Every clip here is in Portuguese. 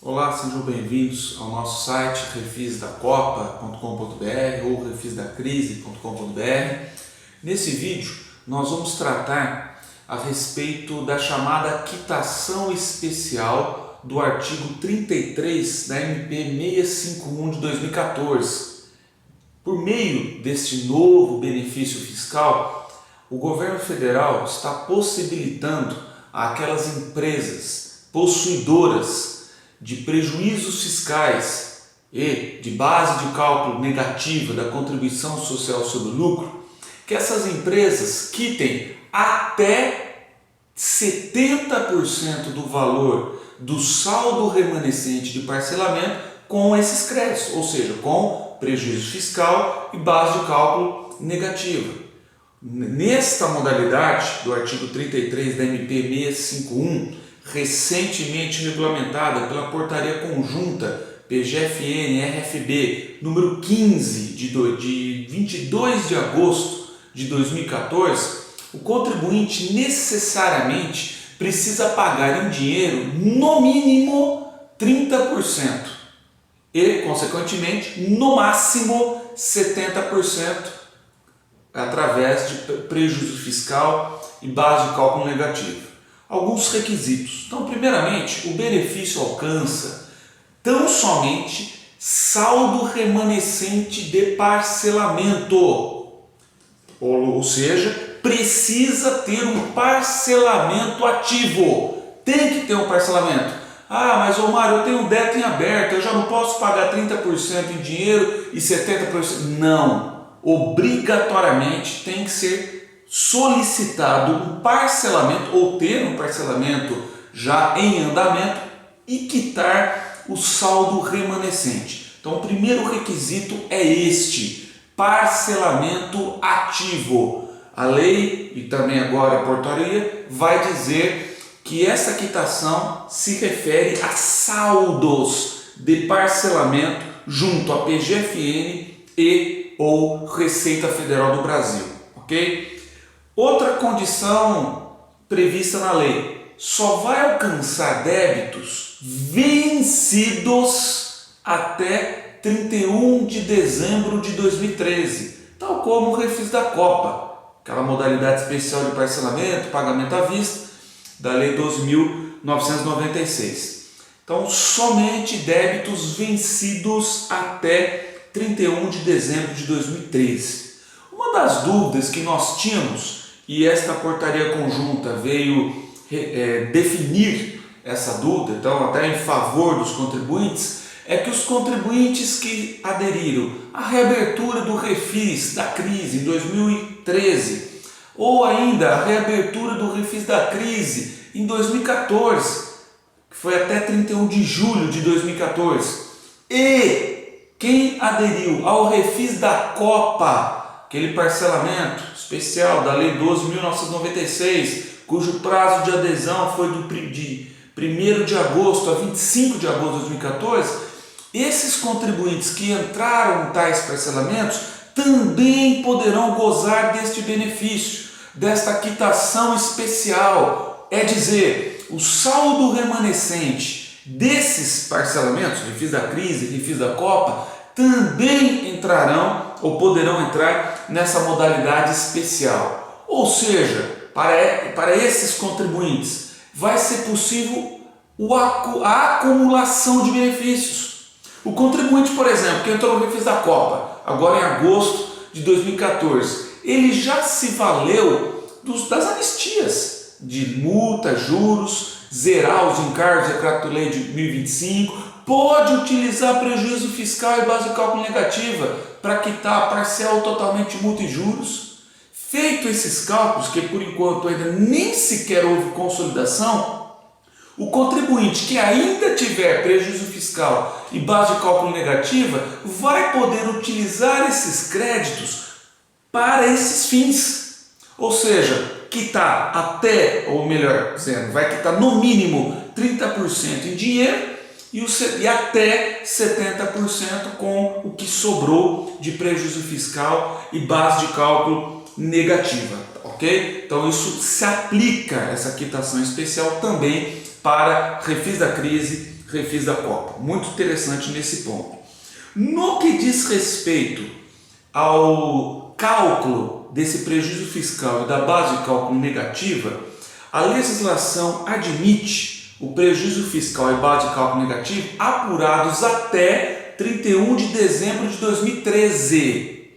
Olá, sejam bem-vindos ao nosso site refisdacopa.com.br ou refisdacrise.com.br. Nesse vídeo nós vamos tratar a respeito da chamada quitação especial do artigo 33 da MP 651 de 2014. Por meio deste novo benefício fiscal, o governo federal está possibilitando àquelas empresas possuidoras de prejuízos fiscais e de base de cálculo negativa da contribuição social sobre o lucro, que essas empresas quitem até 70% do valor do saldo remanescente de parcelamento com esses créditos, ou seja, com prejuízo fiscal e base de cálculo negativa. Nesta modalidade do artigo 33 da MP 651, recentemente regulamentada pela Portaria Conjunta PGFN-RFB número 15 de 22 de agosto de 2014, o contribuinte necessariamente precisa pagar em dinheiro no mínimo 30% e, consequentemente, no máximo 70% através de prejuízo fiscal e base de cálculo negativo. Alguns requisitos. Então, primeiramente, o benefício alcança tão somente saldo remanescente de parcelamento, ou seja, precisa ter um parcelamento ativo. Tem que ter um parcelamento. Ah, mas Mário, eu tenho débito em aberto, eu já não posso pagar 30% em dinheiro e 70%. Não. Obrigatoriamente tem que ser solicitado um parcelamento ou ter um parcelamento já em andamento e quitar o saldo remanescente. Então, o primeiro requisito é este: parcelamento ativo. A lei e também agora a portaria vai dizer que essa quitação se refere a saldos de parcelamento junto à PGFN e ou Receita Federal do Brasil, ok? Outra condição prevista na lei: só vai alcançar débitos vencidos até 31 de dezembro de 2013, tal como o refis da Copa, aquela modalidade especial de parcelamento, pagamento à vista da Lei 12.996. Então, somente débitos vencidos até 31 de dezembro de 2013. Uma das dúvidas que nós tínhamos, e esta portaria conjunta veio definir essa dúvida, então até em favor dos contribuintes, é que os contribuintes que aderiram à reabertura do refis da crise em 2013, ou ainda a reabertura do refis da crise em 2014, que foi até 31 de julho de 2014, e quem aderiu ao refis da Copa, aquele parcelamento especial da Lei 12.996, cujo prazo de adesão foi de 1º de agosto a 25 de agosto de 2014, esses contribuintes que entraram em tais parcelamentos também poderão gozar deste benefício, desta quitação especial. É dizer, o saldo remanescente desses parcelamentos, refis da crise, refis da Copa, também entrarão ou poderão entrar nessa modalidade especial. Ou seja, para esses contribuintes vai ser possível a acumulação de benefícios. O contribuinte, por exemplo, que entrou no refis da Copa, agora em agosto de 2014, ele já se valeu das anistias de multa, juros, zerar os encargos do decreto-lei de 1025, pode utilizar prejuízo fiscal e base de cálculo negativa para quitar parcial ou totalmente multa e juros. Feito esses cálculos, que por enquanto ainda nem sequer houve consolidação, o contribuinte que ainda tiver prejuízo fiscal e base de cálculo negativa vai poder utilizar esses créditos para esses fins. Ou seja, quitar até, ou melhor dizendo, vai quitar no mínimo 30% em dinheiro e até 70% com o que sobrou de prejuízo fiscal e base de cálculo negativa, ok? Então isso se aplica, essa quitação especial, também para refis da crise, refis da Copa. Muito interessante nesse ponto. No que diz respeito ao cálculo desse prejuízo fiscal e da base de cálculo negativa, a legislação admite o prejuízo fiscal e base de cálculo negativo apurados até 31 de dezembro de 2013.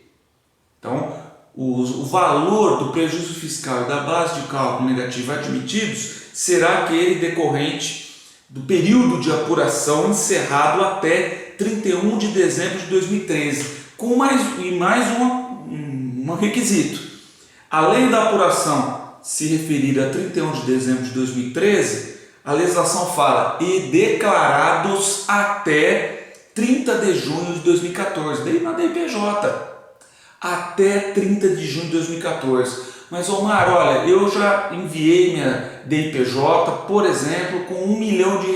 Então, o valor do prejuízo fiscal e da base de cálculo negativo admitidos será aquele decorrente do período de apuração encerrado até 31 de dezembro de 2013, com mais um requisito. Além da apuração se referir a 31 de dezembro de 2013, a legislação fala e declarados até 30 de junho de 2014, daí na DIPJ, até 30 de junho de 2014. Mas, Omar, olha, eu já enviei minha DIPJ, por exemplo, com R$1 milhão de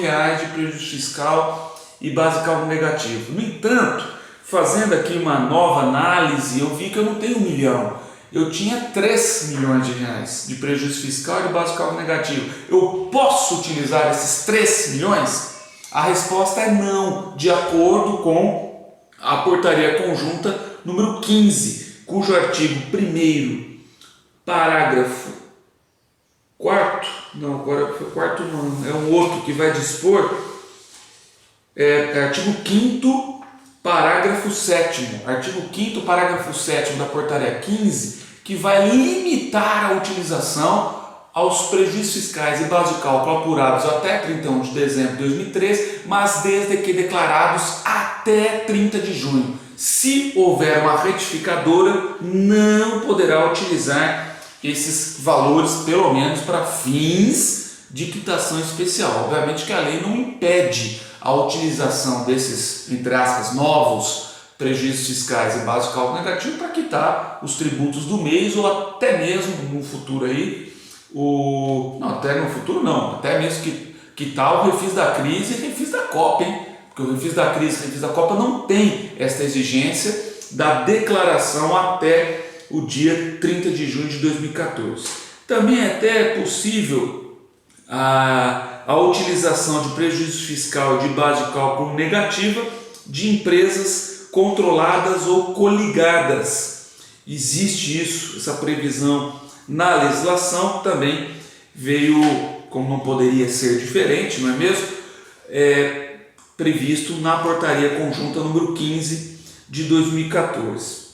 prejuízo fiscal e base de cálculo negativo. No entanto, fazendo aqui uma nova análise, eu vi que eu não tenho 1 milhão. Eu tinha 3 milhões de reais de prejuízo fiscal e de base de cálculo negativo. Eu posso utilizar esses 3 milhões? A resposta é não, de acordo com a portaria conjunta número 15, cujo artigo 1º, parágrafo 4º, não, agora foi 4º não, é um outro que vai dispor, artigo 5º, parágrafo 7º, artigo 5º, parágrafo 7º da portaria 15, que vai limitar a utilização aos prejuízos fiscais e base de cálculo apurados até 31 de dezembro de 2013, mas desde que declarados até 30 de junho. Se houver uma retificadora, não poderá utilizar esses valores, pelo menos para fins de quitação especial. Obviamente que a lei não impede a utilização desses, entre aspas, novos prejuízos fiscais e base de cálculo negativo para quitar os tributos do mês ou até mesmo no futuro aí, até mesmo quitar o refis da crise e refis da Copa, hein? Porque o refis da crise e refis da Copa não tem esta exigência da declaração até o dia 30 de junho de 2014. Também é até possível a utilização de prejuízo fiscal de base de cálculo negativa de empresas controladas ou coligadas. Existe isso, essa previsão na legislação, também veio, como não poderia ser diferente, não é mesmo? Previsto na portaria conjunta número 15 de 2014.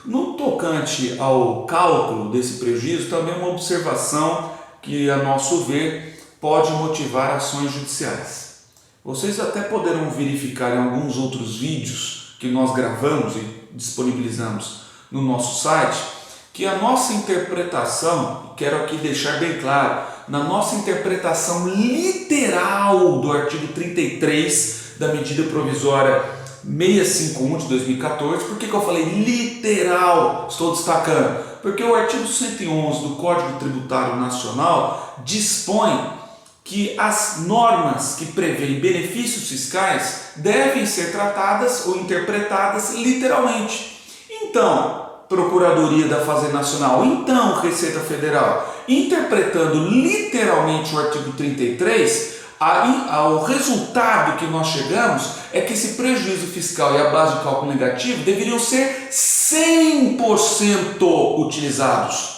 No tocante ao cálculo desse prejuízo, também uma observação que, a nosso ver, pode motivar ações judiciais. Vocês até poderão verificar em alguns outros vídeos que nós gravamos e disponibilizamos no nosso site, que a nossa interpretação, quero aqui deixar bem claro, na nossa interpretação literal do artigo 33 da medida provisória 651 de 2014, por que eu falei literal? Estou destacando, porque o artigo 111 do Código Tributário Nacional dispõe que as normas que prevêem benefícios fiscais devem ser tratadas ou interpretadas literalmente. Então, Procuradoria da Fazenda Nacional, então Receita Federal, interpretando literalmente o artigo 33, o resultado que nós chegamos é que esse prejuízo fiscal e a base de cálculo negativo deveriam ser 100% utilizados.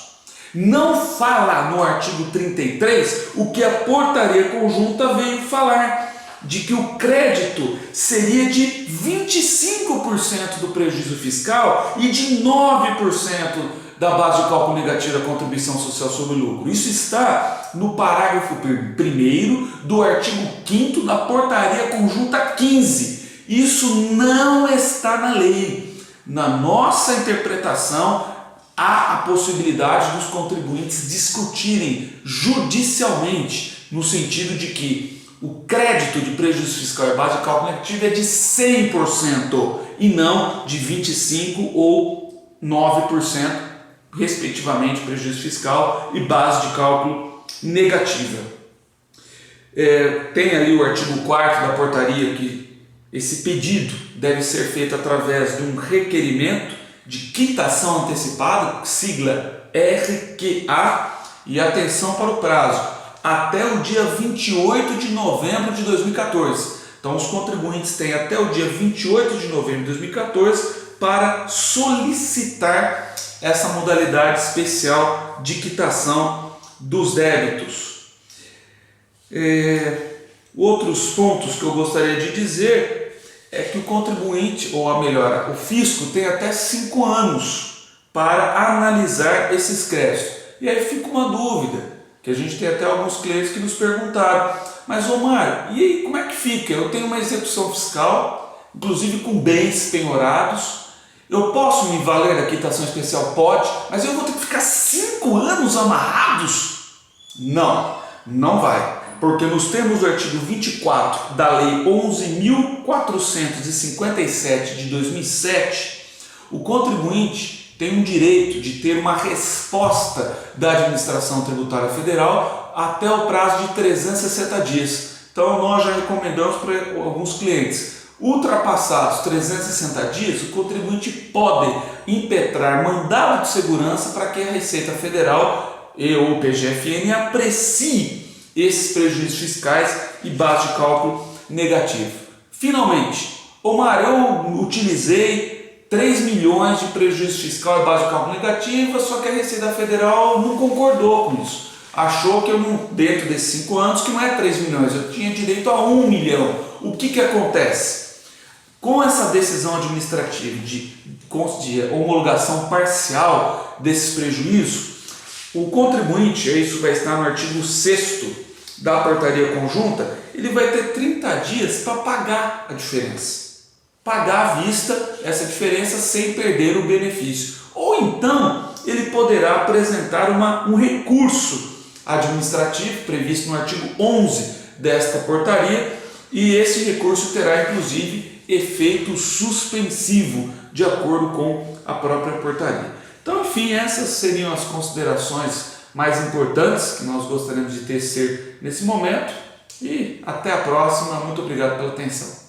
Não fala no artigo 33 o que a portaria conjunta veio falar, de que o crédito seria de 25% do prejuízo fiscal e de 9% da base de cálculo negativo da contribuição social sobre o lucro. Isso está no parágrafo 1º do artigo 5º da portaria conjunta 15. Isso não está na lei. Na nossa interpretação, há a possibilidade dos contribuintes discutirem judicialmente, no sentido de que o crédito de prejuízo fiscal e base de cálculo negativo é de 100% e não de 25% ou 9%, respectivamente, prejuízo fiscal e base de cálculo negativa. Tem ali o artigo 4º da portaria que esse pedido deve ser feito através de um requerimento de quitação antecipada, sigla RQA, e atenção para o prazo, até o dia 28 de novembro de 2014. Então os contribuintes têm até o dia 28 de novembro de 2014 para solicitar essa modalidade especial de quitação dos débitos. Outros pontos que eu gostaria de dizer é que o contribuinte, ou melhor, o fisco tem até 5 anos para analisar esses créditos. E aí fica uma dúvida, que a gente tem até alguns clientes que nos perguntaram, mas Omar, e aí como é que fica? Eu tenho uma execução fiscal, inclusive com bens penhorados, eu posso me valer da quitação especial? Pode, mas eu vou ter que ficar 5 anos amarrados? Não, não vai. Porque nos termos do artigo 24 da Lei 11.457 de 2007, o contribuinte tem um direito de ter uma resposta da Administração Tributária Federal até o prazo de 360 dias. Então nós já recomendamos para alguns clientes, ultrapassados 360 dias, o contribuinte pode impetrar mandado de segurança para que a Receita Federal e ou o PGFN aprecie esses prejuízos fiscais e base de cálculo negativo. Finalmente, Omar, eu utilizei 3 milhões de prejuízo fiscal e base de cálculo negativa, só que a Receita Federal não concordou com isso. Achou que eu, dentro desses 5 anos, que não é 3 milhões, eu tinha direito a 1 milhão. O que acontece? Com essa decisão administrativa de homologação parcial desses prejuízos, o contribuinte, isso vai estar no artigo 6º da portaria conjunta, ele vai ter 30 dias para pagar a diferença. Pagar à vista essa diferença sem perder o benefício. Ou então, ele poderá apresentar um recurso administrativo previsto no artigo 11 desta portaria, e esse recurso terá inclusive efeito suspensivo, de acordo com a própria portaria. Então, enfim, essas seriam as considerações mais importantes que nós gostaríamos de tecer nesse momento, e até a próxima. Muito obrigado pela atenção.